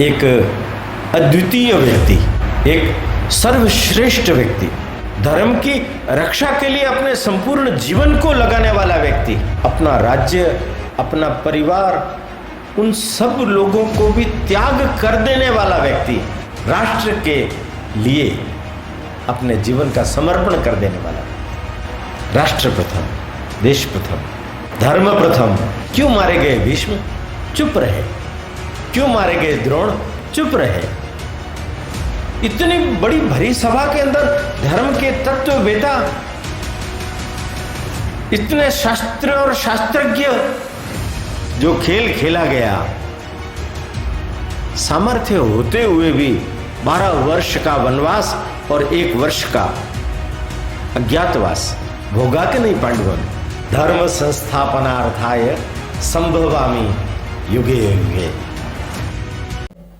एक अद्वितीय व्यक्ति, एक सर्वश्रेष्ठ व्यक्ति, धर्म की रक्षा के लिए अपने संपूर्ण जीवन को लगाने वाला व्यक्ति, अपना राज्य, अपना परिवार, उन सब लोगों को भी त्याग कर देने वाला व्यक्ति, राष्ट्र के लिए अपने जीवन का समर्पण कर देने वाला। राष्ट्र प्रथम, देश प्रथम, धर्म प्रथम। क्यों मारे गए भीष्म? चुप रहे। क्यों मारे गए द्रोण? चुप रहे। इतनी बड़ी भरी सभा के अंदर धर्म के तत्ववेता, इतने शास्त्र और शास्त्रज्ञ, जो खेल खेला गया, सामर्थ्य होते हुए भी 12 वर्ष का वनवास और 1 वर्ष का अज्ञातवास भोगा के नहीं पांडवों ने? धर्म संस्थापनार्थाय संभवामि युगे युगे।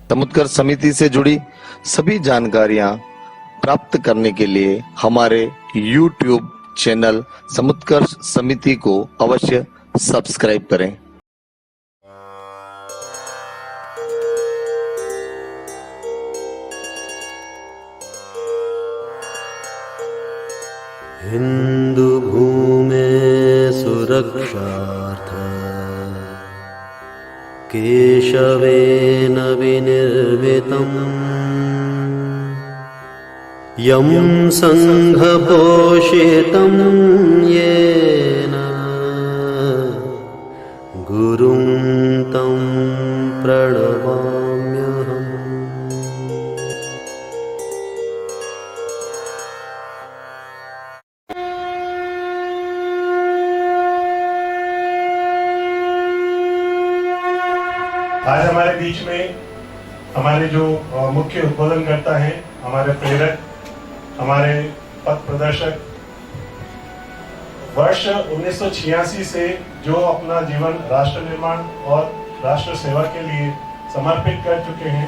समुत्कर्ष समिति से जुड़ी सभी जानकारियां प्राप्त करने के लिए हमारे YouTube चैनल समुत्कर्ष समिति को अवश्य सब्सक्राइब करें। हिंदू भूमे सुरक्षार्थ केशवेन विनिर्मितम् यं संघपोषितं येन गुरुं तं प्रणमाम्यहम्। आज हमारे बीच में हमारे जो मुख्य उद्बोधनकर्ता हैं, हमारे प्रेरक, हमारे पथ प्रदर्शक, वर्ष 1986 से जो अपना जीवन राष्ट्र निर्माण और राष्ट्र सेवा के लिए समर्पित कर चुके हैं,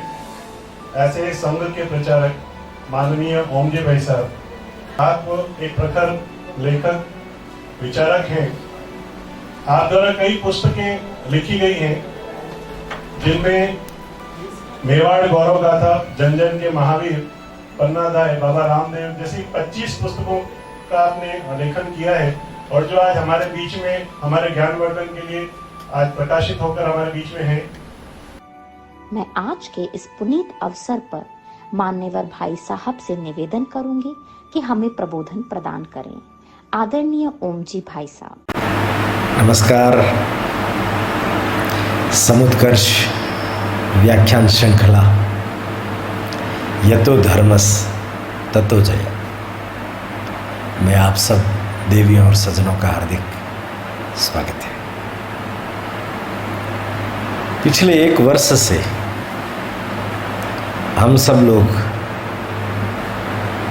ऐसे संघ के प्रचारक माननीय ओमजी भाई साहब, आप एक प्रखर लेखक, विचारक हैं। आप द्वारा कई पुस्तकें लिखी गई हैं, जिनमें मेवाड़ गौरव गाथा, जन जन के महावीर, पन्नादाय, बाबा रामदेव जैसी 25 पुस्तकों का आपने लेखन किया है, और जो आज हमारे बीच में हमारे ज्ञानवर्धन के लिए आज प्रकाशित होकर हमारे बीच में है। मैं आज के इस पुनीत अवसर पर मान्यवर भाई साहब से निवेदन करूंगी कि हमें प्रबोधन प्रदान करें। आदरणीय ओमजी भाई साहब। नमस्कार। समुत्कर्ष व्याख्यान श्रृंखला यतो धर्मस ततो जय में आप सब देवियों और सज्जनों का हार्दिक स्वागत है। पिछले 1 वर्ष से हम सब लोग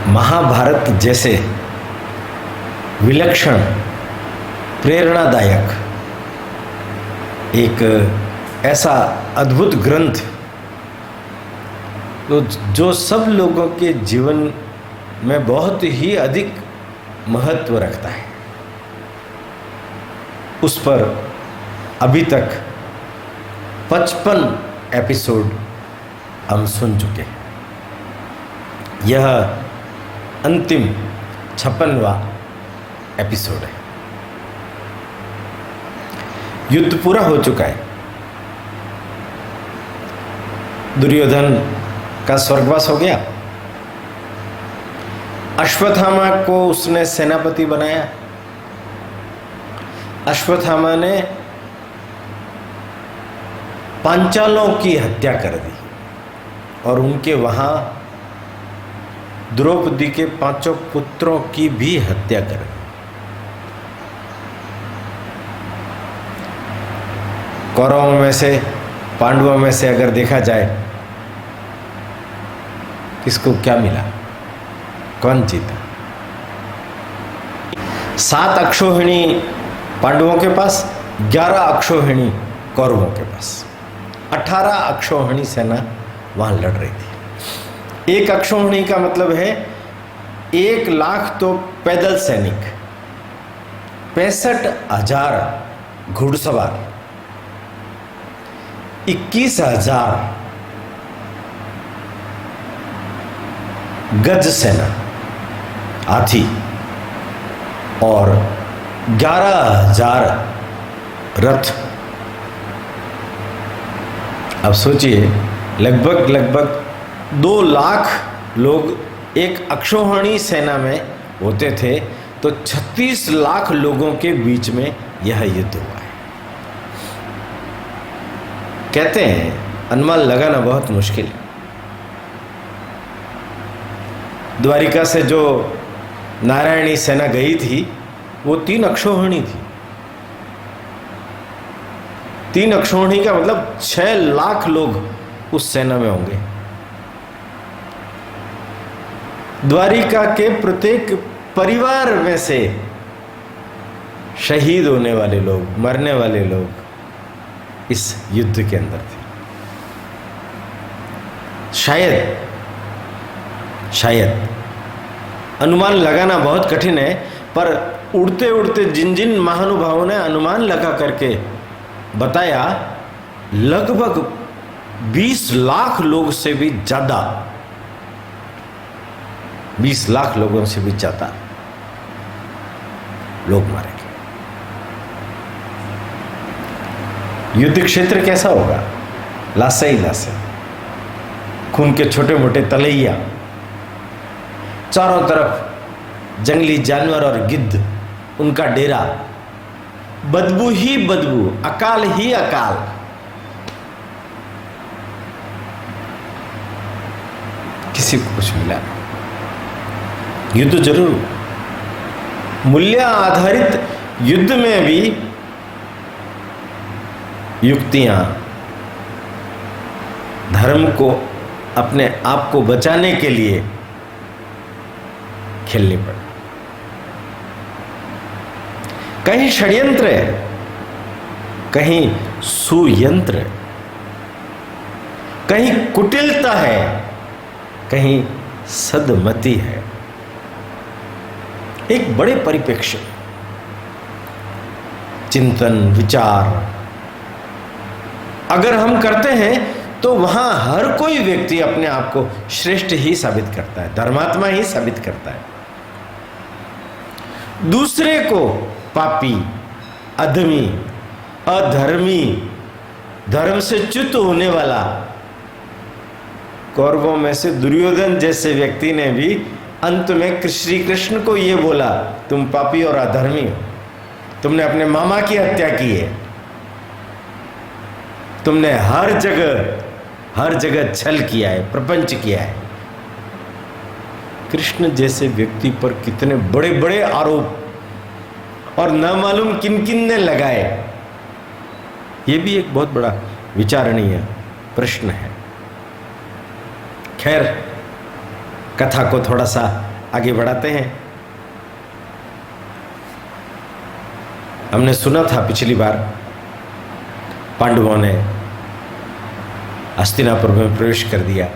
महाभारत जैसे विलक्षण, प्रेरणादायक एक ऐसा अद्भुत ग्रंथ तो जो सब लोगों के जीवन में बहुत ही अधिक महत्व रखता है, उस पर अभी तक 55 एपिसोड हम सुन चुके हैं। यह अंतिम 56वां एपिसोड है। युद्ध पूरा हो चुका है। दुर्योधन का स्वर्गवास हो गया। अश्वत्थामा को उसने सेनापति बनाया। अश्वत्थामा ने पांचालों की हत्या कर दी और उनके वहां द्रौपदी के 5 पुत्रों की भी हत्या कर दी। कौरवों में से, पांडवों में से अगर देखा जाए, किसको क्या मिला? कौन जीता? 7 अक्षौहिणी पांडवों के पास, 11 अक्षौहिणी कौरवों के पास। 18 अक्षौहिणी सेना वहां लड़ रही थी। 1 अक्षौहिणी का मतलब है 1 लाख तो पैदल सैनिक, 65,000 घुड़सवार, 21,000 गज सेना, हाथी और 11,000 रथ। अब सोचिए, लगभग 2 लाख लोग एक अक्षौहिणी सेना में होते थे, तो 36 लाख लोगों के बीच में यह युद्ध हुआ है। कहते हैं अनुमान लगाना बहुत मुश्किल है। द्वारिका से जो नारायणी सेना गई थी वो 3 अक्षौहिणी थी। 3 अक्षौहिणी का मतलब 6 लाख लोग उस सेना में होंगे। द्वारिका के प्रत्येक परिवार में से शहीद होने वाले लोग, मरने वाले लोग इस युद्ध के अंदर थे। शायद अनुमान लगाना बहुत कठिन है, पर उड़ते उड़ते जिन जिन महानुभावों ने अनुमान लगा करके बताया, लगभग 20 लाख लोग से भी ज्यादा, 20 लाख लोगों से भी ज्यादा लोग मारे गए। युद्ध क्षेत्र कैसा होगा? लाशें ही लाशें, खून के छोटे मोटे तलैया, चारों तरफ जंगली जानवर और गिद्ध, उनका डेरा, बदबू ही बदबू, अकाल ही अकाल। किसी को कुछ मिला? युद्ध जरूर, मूल्य आधारित युद्ध में भी युक्तियां, धर्म को, अपने आप को बचाने के लिए खेलनी पड़ी। कहीं षड्यंत्र है, कहीं सुयंत्र, कहीं कुटिलता है, कहीं सदमति है। एक बड़े परिप्रेक्ष्य, चिंतन, विचार अगर हम करते हैं तो वहां हर कोई व्यक्ति अपने आप को श्रेष्ठ ही साबित करता है, धर्मात्मा ही साबित करता है। दूसरे को पापी, अधमी, अधर्मी, धर्म से च्युत होने वाला, कौरवों में से दुर्योधन जैसे व्यक्ति ने भी अंत में श्री कृष्ण को यह बोला, तुम पापी और अधर्मी हो, तुमने अपने मामा की हत्या की है, तुमने हर जगह छल किया है, प्रपंच किया है। कृष्ण जैसे व्यक्ति पर कितने बड़े बड़े आरोप और न मालूम किन किन ने लगाए, ये भी एक बहुत बड़ा विचारणीय प्रश्न है। खैर, कथा को थोड़ा सा आगे बढ़ाते हैं। हमने सुना था पिछली बार, पांडवों ने हस्तिनापुर में प्रवेश कर दिया।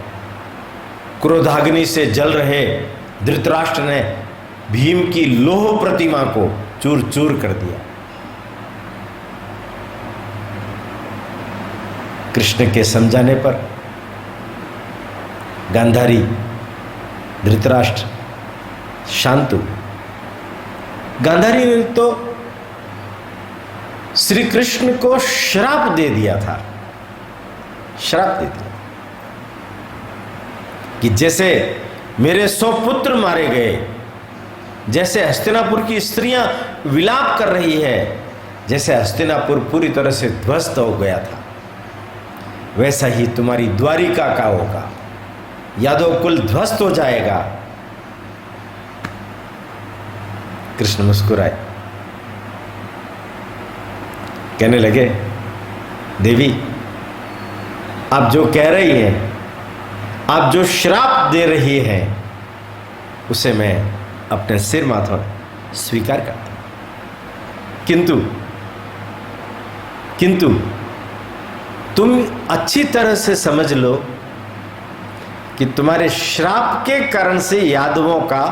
क्रोधाग्नि से जल रहे धृतराष्ट्र ने भीम की लोह प्रतिमा को चूर चूर कर दिया। कृष्ण के समझाने पर गांधारी, धृतराष्ट्र शांत हुए। गांधारी ने तो श्री कृष्ण को श्राप दे दिया था, श्राप दे दिया कि जैसे मेरे 100 पुत्र मारे गए, जैसे हस्तिनापुर की स्त्रियां विलाप कर रही है, जैसे हस्तिनापुर पूरी तरह से ध्वस्त हो गया था, वैसा ही तुम्हारी द्वारिका का होगा, यादव कुल ध्वस्त हो जाएगा। कृष्ण मुस्कुराए, कहने लगे, देवी आप जो कह रही हैं, आप जो श्राप दे रही हैं, उसे मैं अपने सिर माथा स्वीकार करता हूं, किंतु तुम अच्छी तरह से समझ लो कि तुम्हारे श्राप के कारण से यादवों का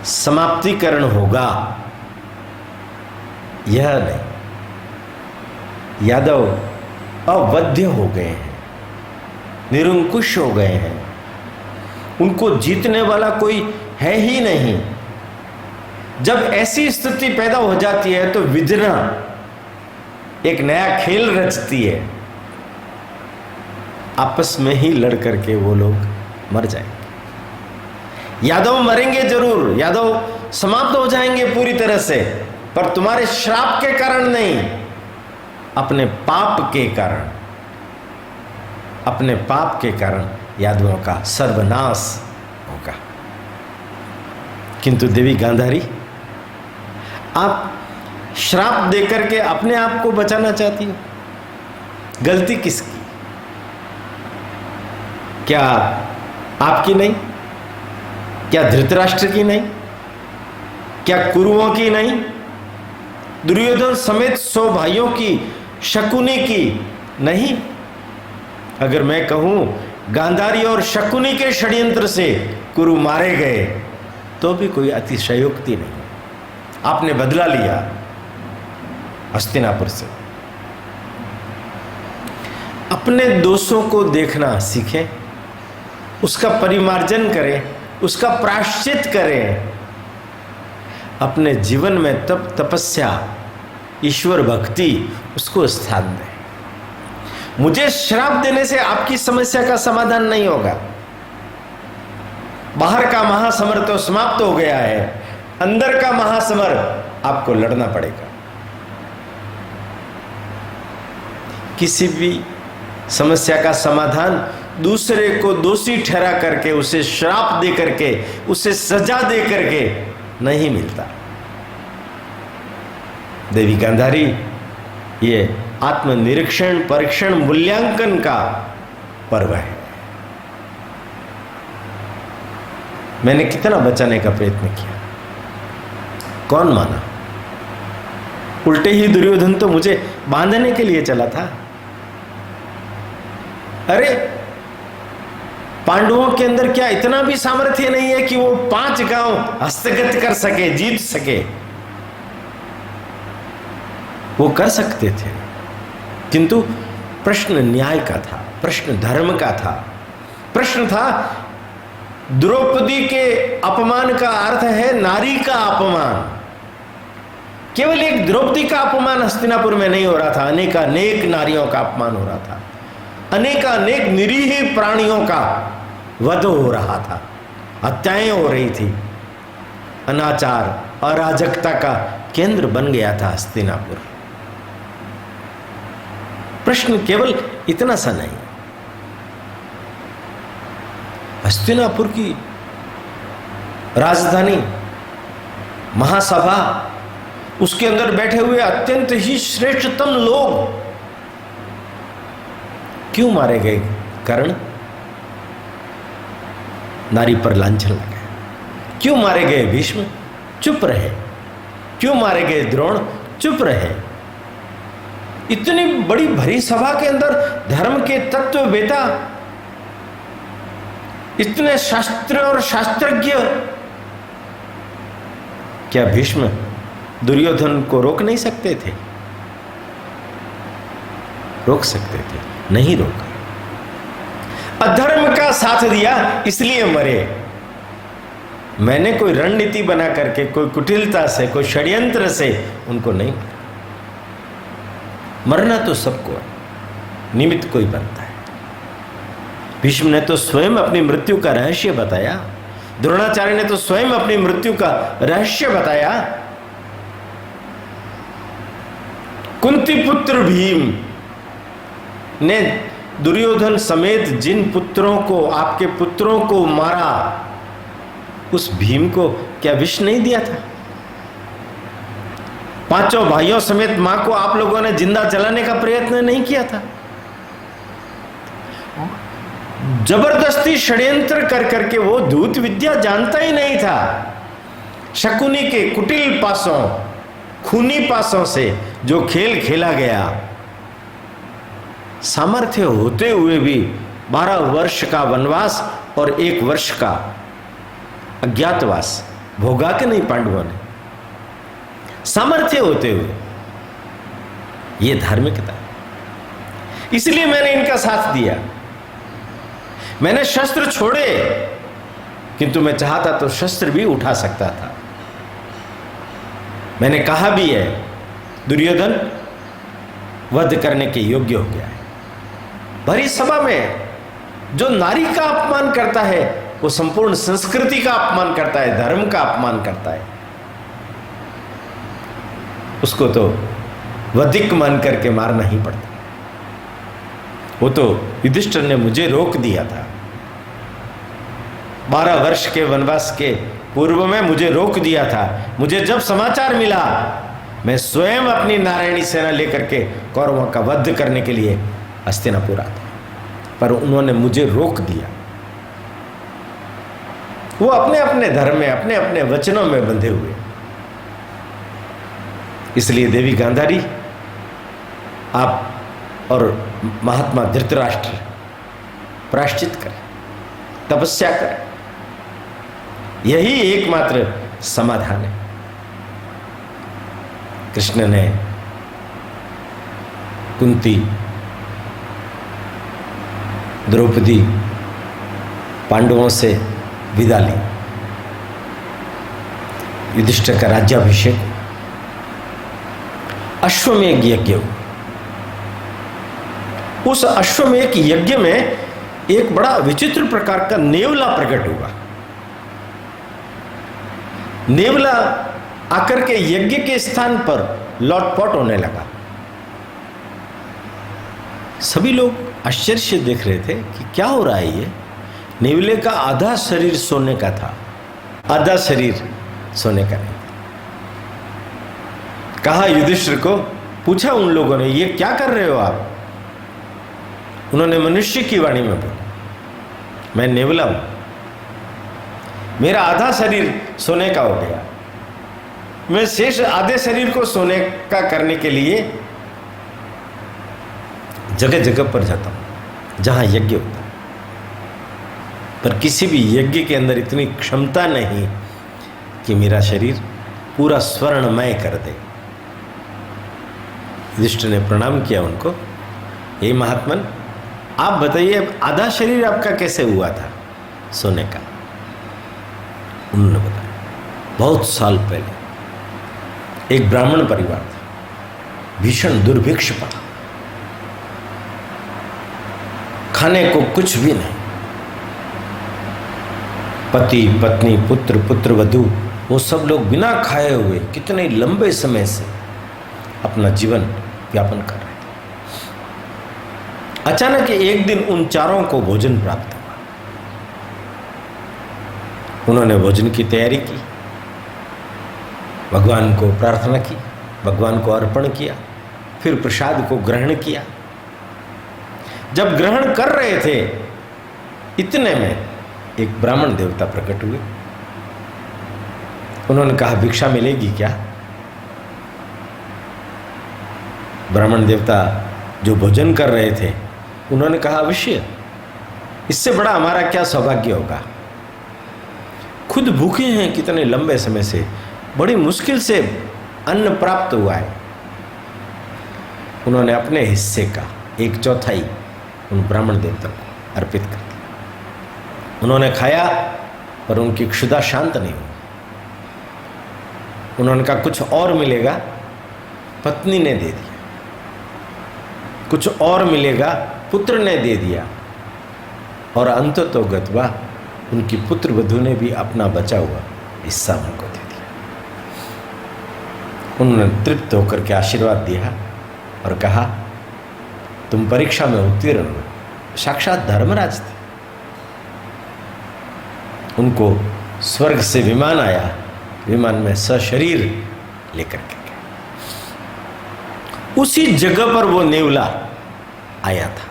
समाप्तिकरण होगा। यह नहीं, यादव अवध्य हो गए हैं, निरंकुश हो गए हैं, उनको जीतने वाला कोई है ही नहीं। जब ऐसी स्थिति पैदा हो जाती है तो विधना एक नया खेल रचती है, आपस में ही लड़ करके वो लोग मर जाएंगे। यादव मरेंगे जरूर, यादव समाप्त हो जाएंगे पूरी तरह से, पर तुम्हारे श्राप के कारण नहीं, अपने पाप के कारण, अपने पाप के कारण यादवों का सर्वनाश होगा। किंतु देवी गांधारी, आप श्राप देकर के अपने आप को बचाना चाहती हो। गलती किसकी? क्या आपकी नहीं? क्या धृतराष्ट्र की नहीं? क्या कुरुओं की नहीं? दुर्योधन समेत 100 भाइयों की, शकुनी की नहीं? अगर मैं कहूं गांधारी और शकुनी के षड्यंत्र से कुरु मारे गए तो भी कोई अतिशयोक्ति नहीं। आपने बदला लिया हस्तिनापुर से। अपने दोषों को देखना सीखें, उसका परिमार्जन करें, उसका प्रायश्चित करें। अपने जीवन में तप, तपस्या, ईश्वर भक्ति, उसको स्थान दें। मुझे श्राप देने से आपकी समस्या का समाधान नहीं होगा। बाहर का महासमर तो समाप्त हो गया है, अंदर का महासमर आपको लड़ना पड़ेगा। किसी भी समस्या का समाधान दूसरे को दोषी ठहरा करके, उसे श्राप दे करके, उसे सजा दे करके नहीं मिलता। देवी गांधारी, ये आत्मनिरीक्षण, परीक्षण, मूल्यांकन का पर्व है। मैंने कितना बचाने का प्रयत्न किया, कौन माना? उल्टे ही दुर्योधन तो मुझे बांधने के लिए चला था। अरे पांडवों के अंदर क्या इतना भी सामर्थ्य नहीं है कि वो 5 गांव हस्तगत कर सके, जीत सके? वो कर सकते थे, किंतु प्रश्न न्याय का था, प्रश्न धर्म का था। प्रश्न था, द्रौपदी के अपमान का अर्थ है नारी का अपमान। केवल एक द्रौपदी का अपमान हस्तिनापुर में नहीं हो रहा था, अनेकानेक नारियों का अपमान हो रहा था, अनेकानेक निरीह प्राणियों का वध हो रहा था, हत्याएं हो रही थी। अनाचार, अराजकता का केंद्र बन गया था हस्तिनापुर। प्रश्न केवल इतना सा नहीं, हस्तिनापुर की राजधानी, महासभा, उसके अंदर बैठे हुए अत्यंत ही श्रेष्ठतम लोग क्यों मारे गए? कारण नारी पर लांछन लगा। क्यों मारे गए भीष्म? चुप रहे। क्यों मारे गए द्रोण? चुप रहे। इतनी बड़ी भरी सभा के अंदर धर्म के तत्ववेता, इतने शास्त्र और शास्त्रज्ञ, क्या भीष्म दुर्योधन को रोक नहीं सकते थे? रोक सकते थे, नहीं रोका। अधर्म का साथ दिया इसलिए मरे। मैंने कोई रणनीति बना करके, कोई कुटिलता से, कोई षड्यंत्र से उनको नहीं मारा। मरना तो सबको है, निमित्त कोई बनता है। भीष्म ने तो स्वयं अपनी मृत्यु का रहस्य बताया, द्रोणाचार्य ने तो स्वयं अपनी मृत्यु का रहस्य बताया। कुंती पुत्र भीम ने दुर्योधन समेत जिन पुत्रों को, आपके पुत्रों को मारा, उस भीम को क्या विष नहीं दिया था? 5 भाइयों समेत मां को आप लोगों ने जिंदा जलाने का प्रयत्न नहीं किया था? जबरदस्ती षड्यंत्र कर करके, वो दूत विद्या जानता ही नहीं था। शकुनी के कुटिल पासों, खूनी पासों से जो खेल खेला गया, सामर्थ्य होते हुए भी 12 वर्ष का वनवास और 1 वर्ष का अज्ञातवास भोगा के नहीं पांडवों ने? सामर्थ्य होते हुए। ये धार्मिकता। इसलिए मैंने इनका साथ दिया, मैंने शस्त्र छोड़े, किंतु मैं चाहता तो शस्त्र भी उठा सकता था। मैंने कहा भी है, दुर्योधन वध करने के योग्य हो गया है। भरी सभा में जो नारी का अपमान करता है वो संपूर्ण संस्कृति का अपमान करता है, धर्म का अपमान करता है। उसको तो वधिक मान करके मारना ही पड़ता। वो तो युधिष्ठिर ने मुझे रोक दिया था। 12 वर्ष के वनवास के पूर्व में मुझे रोक दिया था। मुझे जब समाचार मिला, मैं स्वयं अपनी नारायणी सेना लेकर के कौरवों का वध करने के लिए हस्तिनापुर आता, पर उन्होंने मुझे रोक दिया। वो अपने अपने धर्म में, अपने अपने वचनों में बंधे हुए। इसलिए देवी गांधारी, आप और महात्मा धृतराष्ट्र प्रायश्चित करें, तपस्या करें। यही एकमात्र समाधान है। कृष्ण ने कुंती, द्रौपदी, पांडवों से विदा ली। युधिष्ठिर का राज्याभिषेक, अश्वमेध यज्ञ। उस अश्वमेध यज्ञ में एक बड़ा विचित्र प्रकार का नेवला प्रकट हुआ। नेवला आकर के यज्ञ के स्थान पर लौटपौट होने लगा। सभी लोग आश्चर्य से देख रहे थे कि क्या हो रहा है। ये नेवले का आधा शरीर सोने का था, आधा शरीर सोने का नहीं। कहा युधिष्ठिर को, पूछा उन लोगों ने, ये क्या कर रहे हो आप? उन्होंने मनुष्य की वाणी में बोला, मैं नेवला हूं, मेरा आधा शरीर सोने का हो गया। मैं शेष आधे शरीर को सोने का करने के लिए जगह जगह पर जाता हूं जहां यज्ञ होता है, पर किसी भी यज्ञ के अंदर इतनी क्षमता नहीं कि मेरा शरीर पूरा स्वर्णमय कर दे। युधिष्ठिर ने प्रणाम किया उनको, हे महात्मन, आप बताइए आधा शरीर आपका कैसे हुआ था सोने का? उन्होंने बताया, बहुत साल पहले एक ब्राह्मण परिवार था, भीषण दुर्भिक्ष पड़ा, खाने को कुछ भी नहीं। पति पत्नी पुत्र पुत्र वधू वो सब लोग बिना खाए हुए कितने लंबे समय से अपना जीवन व्यापन कर रहे थे। अचानक एक दिन उन चारों को भोजन प्राप्त हुआ। उन्होंने भोजन की तैयारी की, भगवान को प्रार्थना की, भगवान को अर्पण किया, फिर प्रसाद को ग्रहण किया। जब ग्रहण कर रहे थे, इतने में एक ब्राह्मण देवता प्रकट हुए। उन्होंने कहा, भिक्षा मिलेगी क्या? ब्राह्मण देवता जो भोजन कर रहे थे, उन्होंने कहा, अवश्य, इससे बड़ा हमारा क्या सौभाग्य होगा। खुद भूखे हैं कितने लंबे समय से, बड़ी मुश्किल से अन्न प्राप्त हुआ है। उन्होंने अपने हिस्से का 1/4 उन ब्राह्मण देवता को अर्पित कर दिया। उन्होंने खाया, पर उनकी क्षुधा शांत नहीं हुई। उन्होंने कहा, कुछ और मिलेगा? पत्नी ने दे दिया। कुछ और मिलेगा? पुत्र ने दे दिया। और अंततोगत्वा उनकी पुत्र वधू ने भी अपना बचा हुआ हिस्सा उनको दे दिया। उन्होंने तृप्त होकर के आशीर्वाद दिया और कहा, तुम परीक्षा में उत्तीर्ण हो। साक्षात धर्मराज थे। उनको स्वर्ग से विमान आया, विमान में सशरीर लेकर के गए। उसी जगह पर वो नेवला आया था।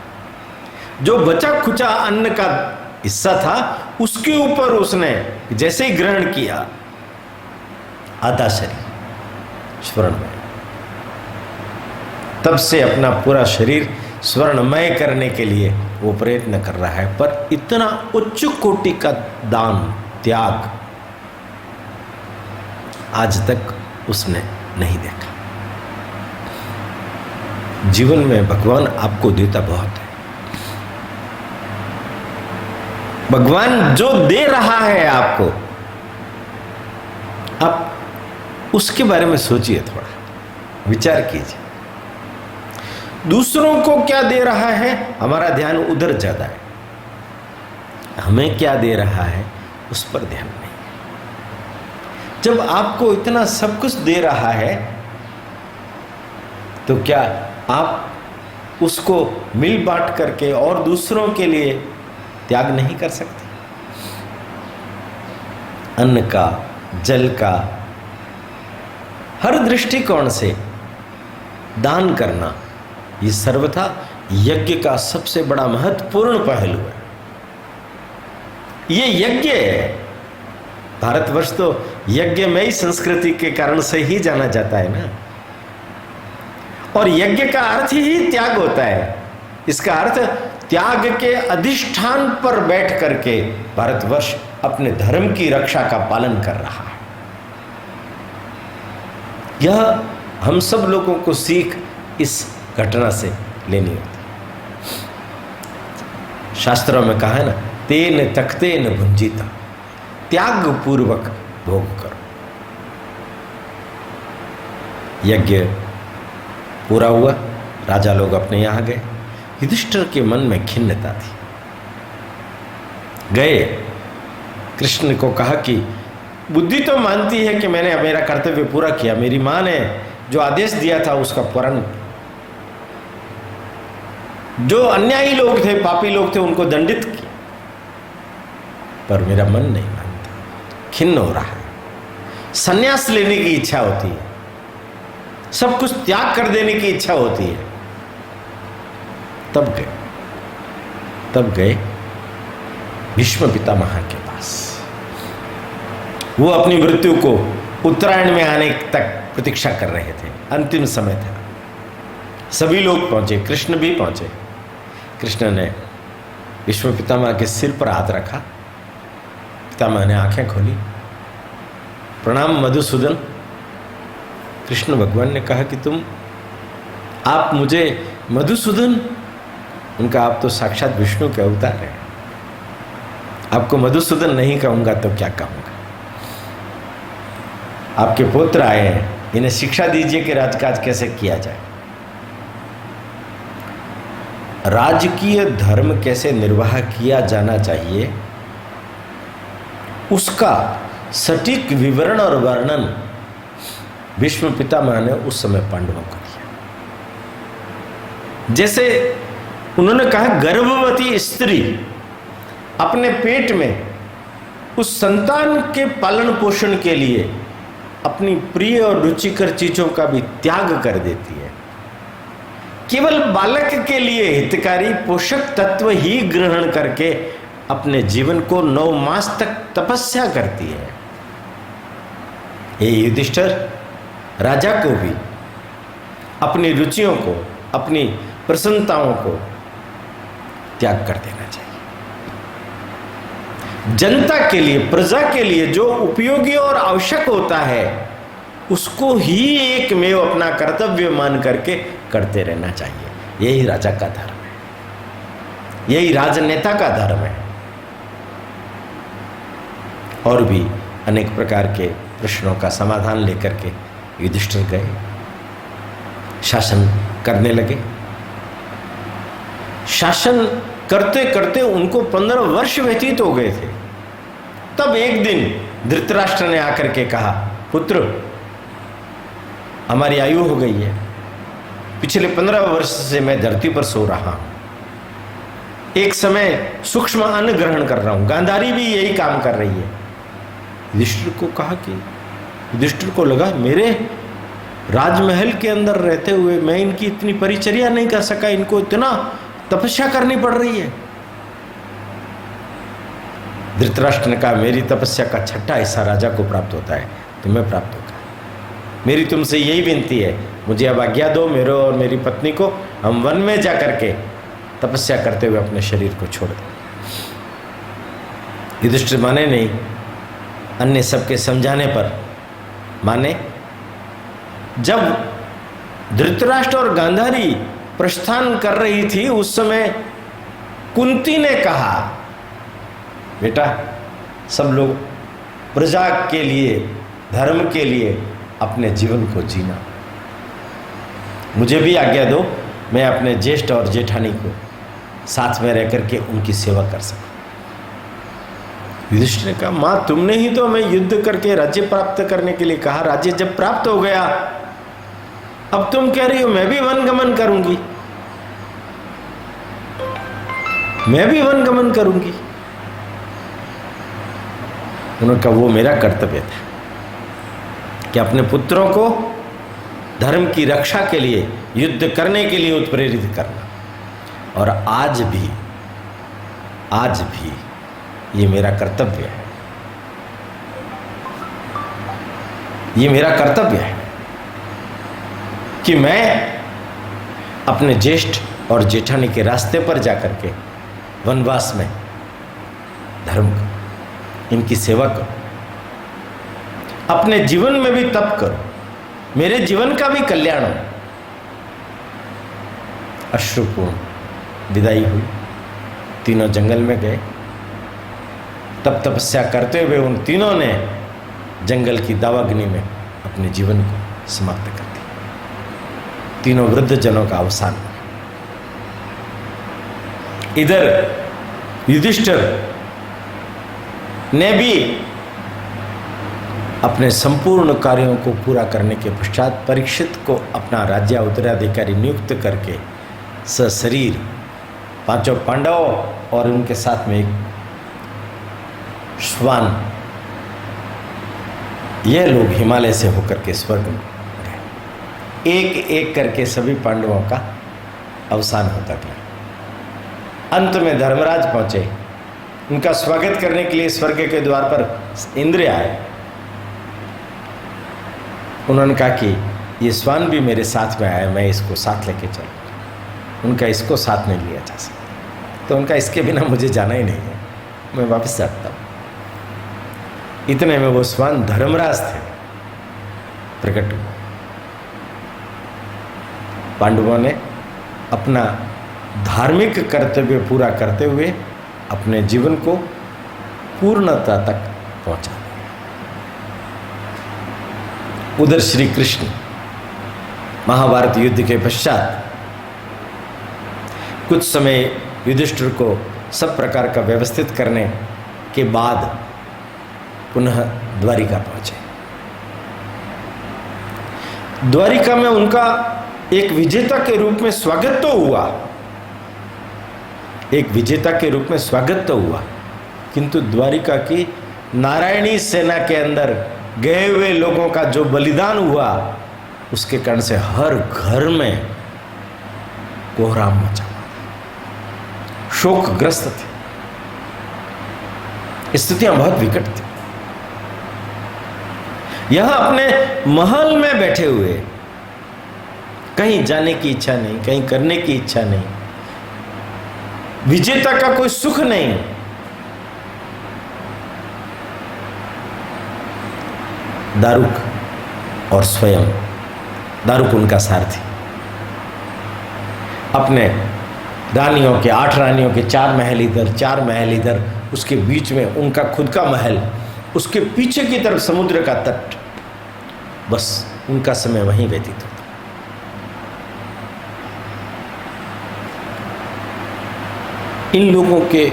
जो बचा खुचा अन्न का हिस्सा था, उसके ऊपर उसने जैसे ही ग्रहण किया, आधा शरीर स्वर्णमय। तब से अपना पूरा शरीर स्वर्णमय करने के लिए वो प्रयत्न कर रहा है, पर इतना उच्च कोटि का दान त्याग आज तक उसने नहीं देखा। जीवन में भगवान आपको देता बहुत है, भगवान जो दे रहा है आपको, आप उसके बारे में सोचिए, थोड़ा विचार कीजिए। दूसरों को क्या दे रहा है, हमारा ध्यान उधर ज्यादा है। हमें क्या दे रहा है, उस पर ध्यान नहीं। जब आपको इतना सब कुछ दे रहा है, तो क्या आप उसको मिल बांट करके और दूसरों के लिए त्याग नहीं कर सकते? अन्न का, जल का, हर दृष्टिकोण से दान करना, ये सर्वथा यज्ञ का सबसे बड़ा महत्वपूर्ण पहलू है। ये यज्ञ है। भारतवर्ष तो यज्ञमयी संस्कृति के कारण से ही जाना जाता है ना। और यज्ञ का अर्थ ही त्याग होता है। इसका अर्थ त्याग के अधिष्ठान पर बैठ करके भारतवर्ष अपने धर्म की रक्षा का पालन कर रहा है। यह हम सब लोगों को सीख इस घटना से लेनी होती। शास्त्रों में कहा है ना, तेन तख्ते न भुंजिता, त्याग पूर्वक भोग करो। यज्ञ पूरा हुआ, राजा लोग अपने यहां गए। युधिष्ठिर के मन में खिन्नता थी। गए, कृष्ण को कहा कि बुद्धि तो मानती है कि मैंने मेरा कर्तव्य पूरा किया, मेरी मां ने जो आदेश दिया था उसका पालन, जो अन्यायी लोग थे, पापी लोग थे, उनको दंडित किया, पर मेरा मन नहीं मानता, खिन्न हो रहा है। संन्यास लेने की इच्छा होती है, सब कुछ त्याग कर देने की इच्छा होती है। तब गए भीष्म पितामह के पास। वो अपनी मृत्यु को उत्तरायण में आने तक प्रतीक्षा कर रहे थे। अंतिम समय था। सभी लोग पहुंचे, कृष्ण भी पहुंचे। कृष्ण ने भीष्म पितामह के सिर पर हाथ रखा। पितामह ने आंखें खोली। प्रणाम मधुसूदन। कृष्ण भगवान ने कहा कि आप मुझे मधुसूदन, उनका आप तो साक्षात विष्णु के अवतार हैं, आपको मधुसूदन नहीं कहूंगा तो क्या कहूंगा। आपके पुत्र आए हैं, इन्हें शिक्षा दीजिए कि राजकाज कैसे किया जाए, राजकीय धर्म कैसे निर्वाह किया जाना चाहिए, उसका सटीक विवरण और वर्णन भीष्म पितामह ने उस समय पांडवों को दिया। जैसे उन्होंने कहा, गर्भवती स्त्री अपने पेट में उस संतान के पालन पोषण के लिए अपनी प्रिय और रुचिकर चीजों का भी त्याग कर देती है। केवल बालक के लिए हितकारी पोषक तत्व ही ग्रहण करके अपने जीवन को 9 मास तक तपस्या करती है। ये युधिष्ठिर, राजा को भी अपनी रुचियों को, अपनी प्रसन्नताओं को त्याग कर देना चाहिए। जनता के लिए, प्रजा के लिए जो उपयोगी और आवश्यक होता है, उसको ही एकमेव अपना कर्तव्य मान करके करते रहना चाहिए। यही राजा का धर्म है, यही राजनेता का धर्म है। और भी अनेक प्रकार के प्रश्नों का समाधान लेकर के युधिष्ठिर गए, शासन करने लगे। शासन करते करते उनको 15 वर्ष व्यतीत हो गए थे। तब एक दिन धृतराष्ट्र ने आकर के कहा, पुत्र, हमारी आयु हो गई है, पिछले 15 वर्ष से मैं धरती पर सो रहा हूं, एक समय सूक्ष्म अन्न ग्रहण कर रहा हूं, गांधारी भी यही काम कर रही है। युधिष्ठिर को कहा कि युधिष्ठिर को लगा, मेरे राजमहल के अंदर रहते हुए मैं इनकी इतनी परिचर्या नहीं कर सका, इनको इतना तपस्या करनी पड़ रही है। धृतराष्ट्र ने कहा, मेरी तपस्या का 6ठा हिस्सा राजा को प्राप्त होता है, तुम्हें प्राप्त होगा। मेरी तुमसे यही विनती है, मुझे अब आज्ञा दो, मेरे और मेरी पत्नी को, हम वन में जा करके तपस्या करते हुए अपने शरीर को छोड़ दें। युधिष्ठिर माने नहीं, अन्य सबके समझाने पर माने। जब धृतराष्ट्र और गांधारी प्रस्थान कर रही थी, उस समय कुंती ने कहा बेटा सब लोग प्रजा के लिए, धर्म के लिए अपने जीवन को जीना। मुझे भी आज्ञा दो, मैं अपने ज्येष्ठ और जेठानी को साथ में रह करके उनकी सेवा कर सकूं। युधिष्ठिर ने कहा, मां तुमने ही तो हमें युद्ध करके राज्य प्राप्त करने के लिए कहा, राज्य जब प्राप्त हो गया अब तुम कह रही हो मैं भी वनगमन करूंगी, मैं भी वनगमन करूंगी। उन्होंने कहा वो मेरा कर्तव्य था कि अपने पुत्रों को धर्म की रक्षा के लिए, युद्ध करने के लिए उत्प्रेरित करना, और आज भी ये मेरा कर्तव्य है, ये मेरा कर्तव्य है कि मैं अपने ज्येष्ठ और जेठानी के रास्ते पर जाकर के वनवास में धर्म करूं, इनकी सेवा करूं, अपने जीवन में भी तप करूं, मेरे जीवन का भी कल्याण हो। अश्रुपूर्ण विदाई हुई, तीनों जंगल में गए। तब तपस्या करते हुए उन तीनों ने जंगल की दावाग्नि में अपने जीवन को समाप्त कर दिया। तीनों वृद्ध जनों का अवसान। इधर युधिष्ठिर ने भी अपने संपूर्ण कार्यों को पूरा करने के पश्चात परीक्षित को अपना राज्य उत्तराधिकारी नियुक्त करके सशरीर पांचों पांडवों और उनके साथ में एक श्वान, ये लोग हिमालय से होकर के स्वर्ग में गए। एक एक करके सभी पांडवों का अवसान होता गया। अंत में धर्मराज पहुंचे, उनका स्वागत करने के लिए स्वर्ग के द्वार पर इंद्र आए। उन्होंने कहा कि ये श्वान भी मेरे साथ में आया, मैं इसको साथ लेके चलूँ। उनका इसको साथ नहीं लिया जा सकता, तो उनका इसके बिना मुझे जाना ही नहीं है, मैं वापस जाता हूँ। इतने में वो श्वान धर्मराज थे, प्रकट हुए। पांडवों ने अपना धार्मिक कर्तव्य पूरा करते हुए अपने जीवन को पूर्णता तक पहुंचा दिया। उधर श्री कृष्ण महाभारत युद्ध के पश्चात कुछ समय युधिष्ठिर को सब प्रकार का व्यवस्थित करने के बाद पुनः द्वारिका पहुंचे। द्वारिका में उनका एक विजेता के रूप में स्वागत तो हुआ, एक विजेता के रूप में स्वागत तो हुआ, किंतु द्वारिका की नारायणी सेना के अंदर गए हुए लोगों का जो बलिदान हुआ उसके कारण से हर घर में कोहराम मचा, शोकग्रस्त थे, स्थितियां बहुत विकट थी। यहां अपने महल में बैठे हुए, कहीं जाने की इच्छा नहीं, कहीं करने की इच्छा नहीं, विजेता का कोई सुख नहीं। दारुक और स्वयं, दारुक उनका सारथी, अपने रानियों के 8 रानियों के 4 महल इधर, 4 महल इधर, उसके बीच में उनका खुद का महल, उसके पीछे की तरफ समुद्र का तट, बस उनका समय वहीं व्यतीत होता। इन लोगों के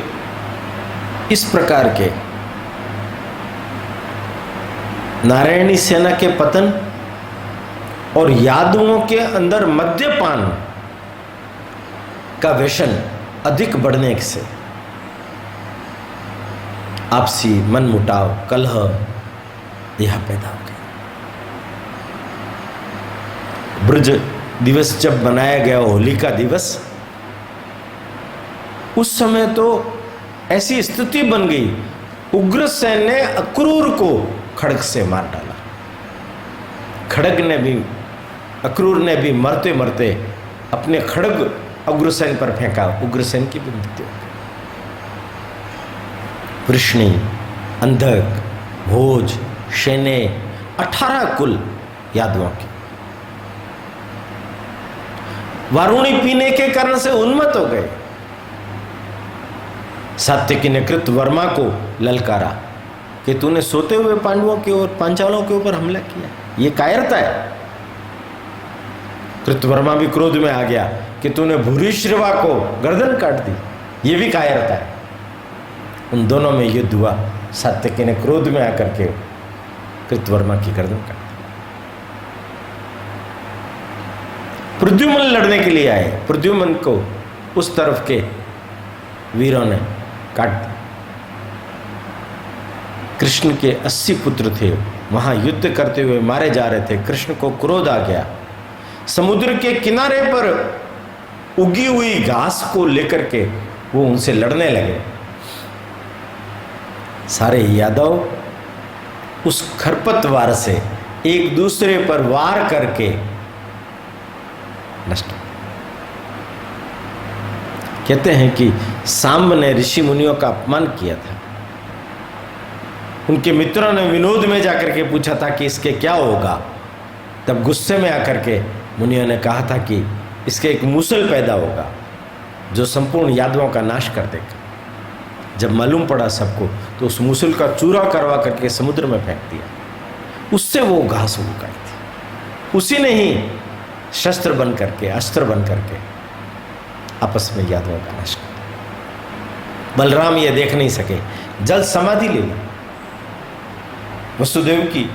इस प्रकार के नारायणी सेना के पतन और यादवों के अंदर मद्यपान का व्यसन अधिक बढ़ने से आपसी मनमुटाव, कलह यह पैदा हो गया। ब्रज दिवस जब मनाया गया, होली का दिवस, उस समय तो ऐसी स्थिति बन गई, उग्रसेन ने अक्रूर को खड्ग से मार डाला। खड्ग ने भी, अक्रूर ने भी मरते मरते अपने खड्ग उग्रसेन पर फेंका, उग्रसेन की भी मृत्यु हो गई। वृष्णि, अंधक, भोज, शेने, 18 कुल यादवों के वारुणी पीने के कारण से उन्मत्त हो गए। सात्यकी ने कृतवर्मा को ललकारा कि तूने सोते हुए पांडवों के और पांचालों के ऊपर हमला किया, ये कायरता है। कृतवर्मा भी क्रोध में आ गया कि तूने भूरिश्रवा को गर्दन काट दी, ये भी कायरता है। उन दोनों में युद्ध हुआ। सात्यकी ने क्रोध में आकर के कृतवर्मा की गर्दन काट दी। प्रद्युम्न लड़ने के लिए आए, प्रद्युम्न को उस तरफ के वीरों ने काट दिया। कृष्ण के 80 पुत्र थे, वहां युद्ध करते हुए मारे जा रहे थे। कृष्ण को क्रोध आ गया। समुद्र के किनारे पर उगी हुई घास को लेकर के वो उनसे लड़ने लगे। सारे यादव उस खरपतवार से एक दूसरे पर वार करके नष्ट। कहते हैं कि सांब ने ऋषि मुनियों का अपमान किया था। उनके मित्रों ने विनोद में जाकर के पूछा था कि इसके क्या होगा। तब गुस्से में आकर के मुनियों ने कहा था कि इसके एक मूसल पैदा होगा जो संपूर्ण यादवों का नाश कर देगा। जब मालूम पड़ा सबको तो उस मूसल का चूरा करवा करके समुद्र में फेंक दिया। उससे वो घास उग गई थी। उसी ने ही शस्त्र बन करके, अस्त्र बन करके आपस में यादवों का नाश कर दिया। बलराम ये देख नहीं सके, जल समाधि ले ली। वसुदेव की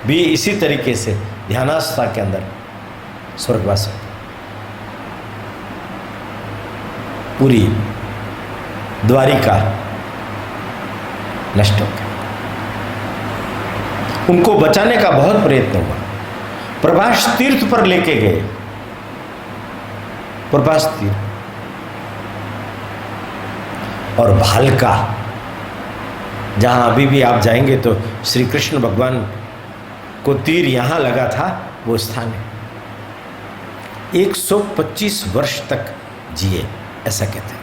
भी इसी तरीके से ध्यानावस्था के अंदर स्वर्गवास हो गया। पूरी द्वारिका नष्ट हो गई। उनको बचाने का बहुत प्रयत्न हुआ। प्रभास तीर्थ पर लेके गए। प्रभास तीर्थ और भालका, जहां अभी भी आप जाएंगे तो श्री कृष्ण भगवान को तीर यहां लगा था, वो स्थान है। 125 वर्ष तक जिए, ऐसा कहते हैं।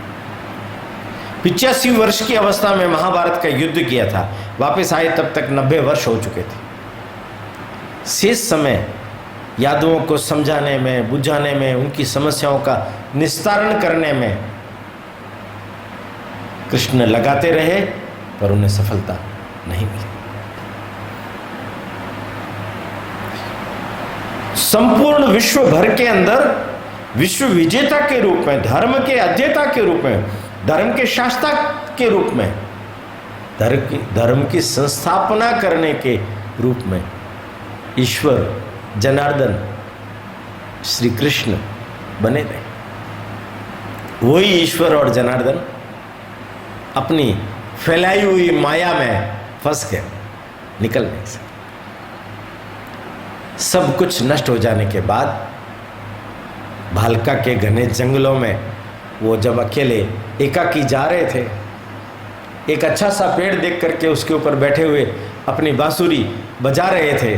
85 वर्ष की अवस्था में महाभारत का युद्ध किया था। वापस आए तब तक 90 वर्ष हो चुके थे। शेष समय यादवों को समझाने में, बुझाने में, उनकी समस्याओं का निस्तारण करने में कृष्ण लगाते रहे, पर उन्हें सफलता नहीं मिली। संपूर्ण विश्व भर के अंदर विश्व विजेता के रूप में, धर्म के अध्येता के रूप में, धर्म के शास्ता के रूप में, धर्म की संस्थापना करने के रूप में ईश्वर जनार्दन श्री कृष्ण बने रहे। वही ईश्वर और जनार्दन अपनी फैलाई हुई माया में फंस गए, निकल नहीं सके। सब कुछ नष्ट हो जाने के बाद भालका के घने जंगलों में वो जब अकेले एकाकी जा रहे थे, एक अच्छा सा पेड़ देख करके उसके ऊपर बैठे हुए अपनी बांसुरी बजा रहे थे।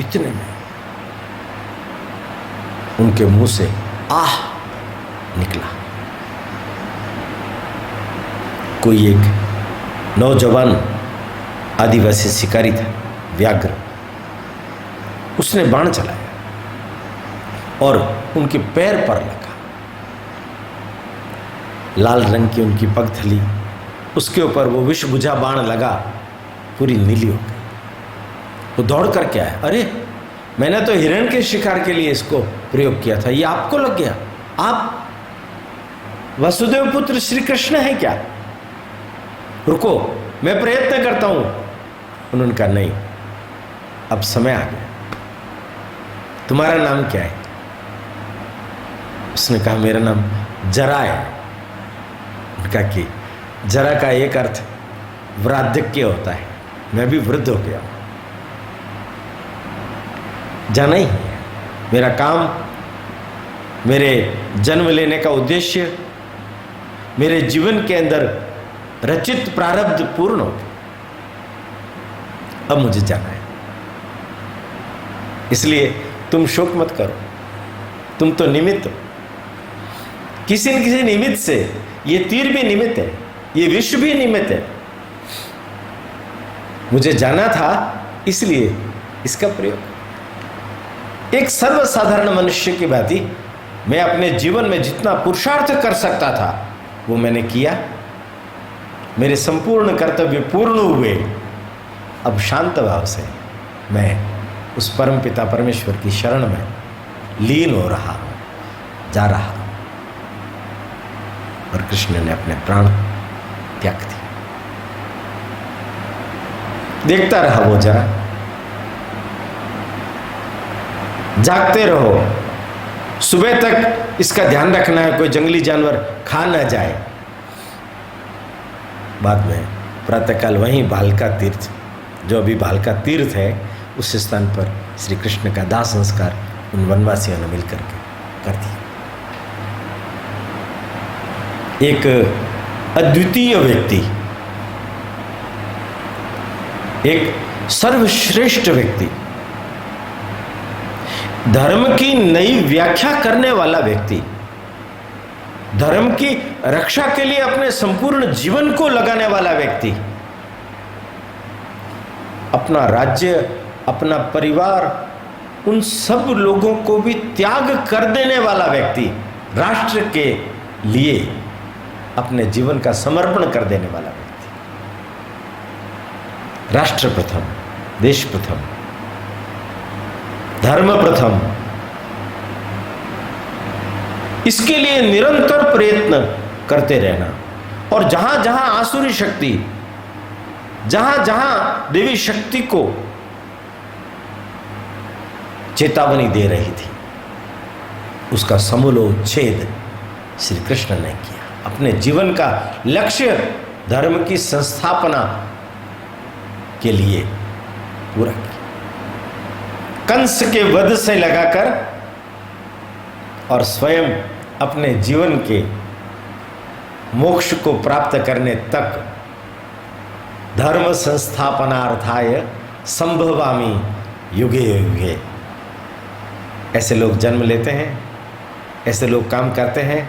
इतने में उनके मुंह से आह निकला। कोई एक नौजवान आदिवासी शिकारी था, व्याघ्र, उसने बाण चलाया और उनके पैर पर लगा। लाल रंग की उनकी पगथली, उसके ऊपर वो विष बुझा बाण लगा, पूरी नीली हो गई। वो दौड़ करके आया, अरे मैंने तो हिरण के शिकार के लिए इसको प्रयोग किया था, ये आपको लग गया? आप वसुदेव पुत्र श्री कृष्ण है क्या? रुको, मैं प्रयत्न करता हूं। उन्होंने कहा नहीं, अब समय आ गया। तुम्हारा नाम क्या है? उसने कहा मेरा नाम जरा है। उनका कि जरा का एक अर्थ वृद्धक्य होता है, मैं भी वृद्ध हो गया हूं। जाना ही है मेरा काम, मेरे जन्म लेने का उद्देश्य, मेरे जीवन के अंदर रचित प्रारब्ध पूर्ण हो गया, अब मुझे जाना है। इसलिए तुम शोक मत करो, तुम तो निमित्त हो। किसी न किसी निमित्त से, ये तीर भी निमित्त है, ये विश्व भी निमित्त है। मुझे जाना था, इसलिए इसका प्रयोग। एक सर्वसाधारण मनुष्य की भांति मैं अपने जीवन में जितना पुरुषार्थ कर सकता था वो मैंने किया, मेरे संपूर्ण कर्तव्य पूर्ण हुए। अब शांत भाव से मैं उस परम पिता परमेश्वर की शरण में लीन हो रहा हूं, जा रहा हूं। और कृष्ण ने अपने प्राण त्याग दिए। देखता रहा वो जरा, जागते रहो, सुबह तक इसका ध्यान रखना है कोई जंगली जानवर खा न जाए। बाद में प्रातःकाल वहीं भालका तीर्थ, जो अभी भालका तीर्थ है, उस स्थान पर श्री कृष्ण का दाह संस्कार उन वनवासियों ने मिलकर के कर दिया। एक अद्वितीय व्यक्ति, एक सर्वश्रेष्ठ व्यक्ति, धर्म की नई व्याख्या करने वाला व्यक्ति, धर्म की रक्षा के लिए अपने संपूर्ण जीवन को लगाने वाला व्यक्ति, अपना राज्य, अपना परिवार, उन सब लोगों को भी त्याग कर देने वाला व्यक्ति, राष्ट्र के लिए अपने जीवन का समर्पण कर देने वाला व्यक्ति। राष्ट्र प्रथम, देश प्रथम, धर्म प्रथम, इसके लिए निरंतर प्रयत्न करते रहना। और जहां जहां आसुरी शक्ति, जहां जहां देवी शक्ति को चेतावनी दे रही थी, उसका समूलोच्छेद श्री कृष्ण ने किया। अपने जीवन का लक्ष्य धर्म की संस्थापना के लिए पूरा किया। कंस के वध से लगाकर और स्वयं अपने जीवन के मोक्ष को प्राप्त करने तक धर्म संस्थापनार्थाय संभवामि युगे युगे। ऐसे लोग जन्म लेते हैं, ऐसे लोग काम करते हैं,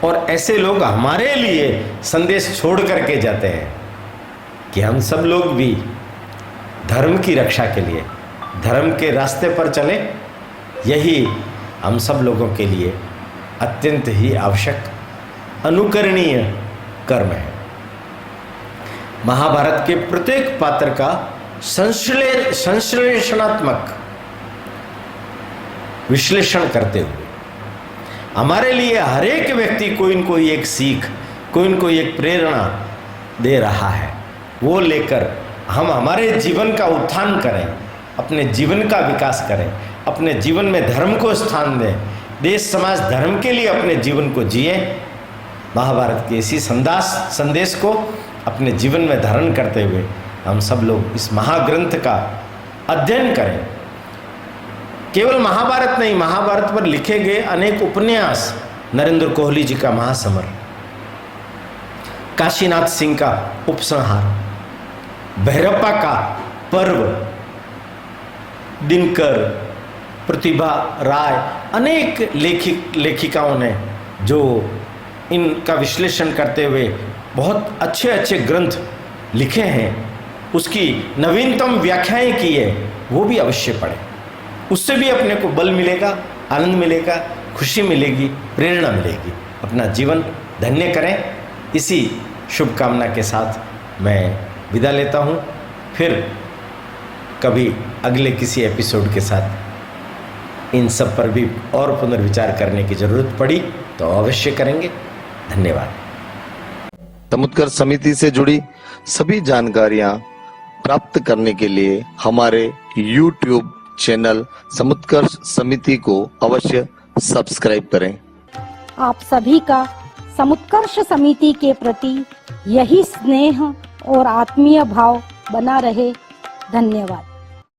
और ऐसे लोग हमारे लिए संदेश छोड़ करके जाते हैं कि हम सब लोग भी धर्म की रक्षा के लिए धर्म के रास्ते पर चले। यही हम सब लोगों के लिए अत्यंत ही आवश्यक, अनुकरणीय कर्म है। महाभारत के प्रत्येक पात्र का संश्लेषणात्मक विश्लेषण करते हुए हमारे लिए हर एक व्यक्ति कोई न कोई एक सीख, कोई न कोई एक प्रेरणा दे रहा है। वो लेकर हम हमारे जीवन का उत्थान करें, अपने जीवन का विकास करें, अपने जीवन में धर्म को स्थान दें, देश समाज धर्म के लिए अपने जीवन को जिए। महाभारत के इसी संदेश को अपने जीवन में धारण करते हुए हम सब लोग इस महाग्रंथ का अध्ययन करें। केवल महाभारत नहीं, महाभारत पर लिखे गए अनेक उपन्यास, नरेंद्र कोहली जी का महासमर, काशीनाथ सिंह का उपसंहार, भैरप्पा का पर्व, दिनकर, प्रतिभा राय, अनेक लेखिकाओं ने जो इनका विश्लेषण करते हुए बहुत अच्छे अच्छे ग्रंथ लिखे हैं, उसकी नवीनतम व्याख्याएं की है, वो भी अवश्य पढ़ें। उससे भी अपने को बल मिलेगा, आनंद मिलेगा, खुशी मिलेगी, प्रेरणा मिलेगी। अपना जीवन धन्य करें। इसी शुभकामना के साथ मैं विदा लेता हूँ। फिर कभी अगले किसी एपिसोड के साथ इन सब पर भी और पुनर्विचार करने की जरूरत पड़ी तो अवश्य करेंगे। धन्यवाद। समुत्कर्ष समिति से जुड़ी सभी जानकारियां प्राप्त करने के लिए हमारे YouTube चैनल समुत्कर्ष समिति को अवश्य सब्सक्राइब करें। आप सभी का समुत्कर्ष समिति के प्रति यही स्नेह और आत्मीय भाव बना रहे। धन्यवाद।